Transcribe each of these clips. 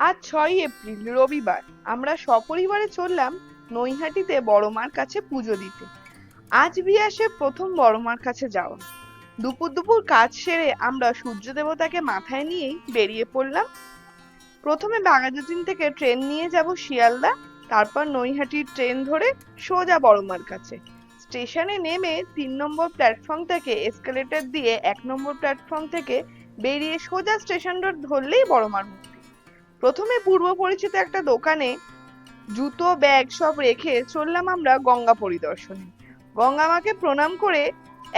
আজ ৬ই এপ্রিল রবিবার। আমরা সপরিবারে চললাম নৈহাটিতে বড় মার কাছে পুজো দিতে। আজ বিয়াসে প্রথম বড় মার কাছে যাওয়া। দুপুর দুপুর কাজ সেরে আমরা সূর্য দেবতাকে মাথায় নিয়েই বেরিয়ে পড়লাম। প্রথমে বাঘাযতীন থেকে ট্রেন নিয়ে যাব শিয়ালদা, তারপর নৈহাটির ট্রেন ধরে সোজা বড় মার কাছে। স্টেশনে নেমে ৩ নম্বর প্ল্যাটফর্ম থেকে এসকেলেটর দিয়ে ১ নম্বর প্ল্যাটফর্ম থেকে বেরিয়ে সোজা স্টেশন রোড ধরলেই বড় মার মূর্তি। প্রথমে পূর্ব পরিচিত একটা দোকানে জুতো ব্যাগ সব রেখে চললাম আমরা গঙ্গা পরিদর্শনে। গঙ্গা মাকে প্রণাম করে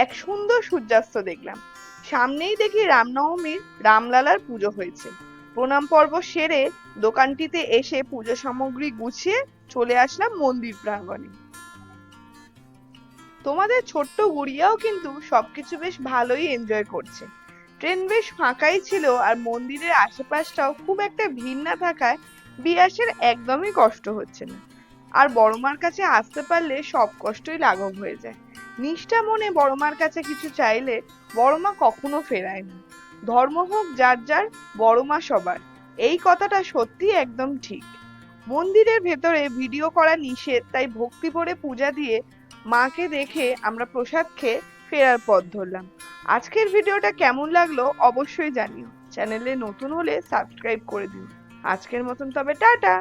এক সুন্দর সূর্যাস্ত দেখলাম। সামনেই দেখি রামনবমীর রামলালার পুজো হয়েছে। প্রণাম পর্ব সেরে দোকানটিতে এসে পুজো সামগ্রী গুছিয়ে চলে আসলাম মন্দির প্রাঙ্গণে। তোমাদের ছোট্ট গুড়িয়াও কিন্তু সবকিছু বেশ ভালোই এনজয় করছে। ট্রেন বেশ ফাঁকাই ছিল আর মন্দিরের আশেপাশটাও খুব একটা ভিড় না থাকায় বিয়াসের একদমই কষ্ট হচ্ছে না। আর বড়মার কাছে আসতে পারলে সব কষ্টই লাঘব হয়ে যায়। নিষ্ঠা মনে বড়মার কাছে কিছু চাইলে বড়মা কখনো ফেরায় না। ধর্ম হোক যার যার, বড়মা সবার, এই কথাটা সত্যি একদম ঠিক। মন্দিরের ভেতরে ভিডিও করা নিষেধ, তাই ভক্তি ভরে পূজা দিয়ে মাকে দেখে আমরা প্রসাদ খেয়ে ফেরার পথ ধরলাম। আজকের ভিডিওটা কেমন লাগলো অবশ্যই জানিও। চ্যানেলে নতুন হলে সাবস্ক্রাইব করে দিও। আজকের মতন তবে টাটা।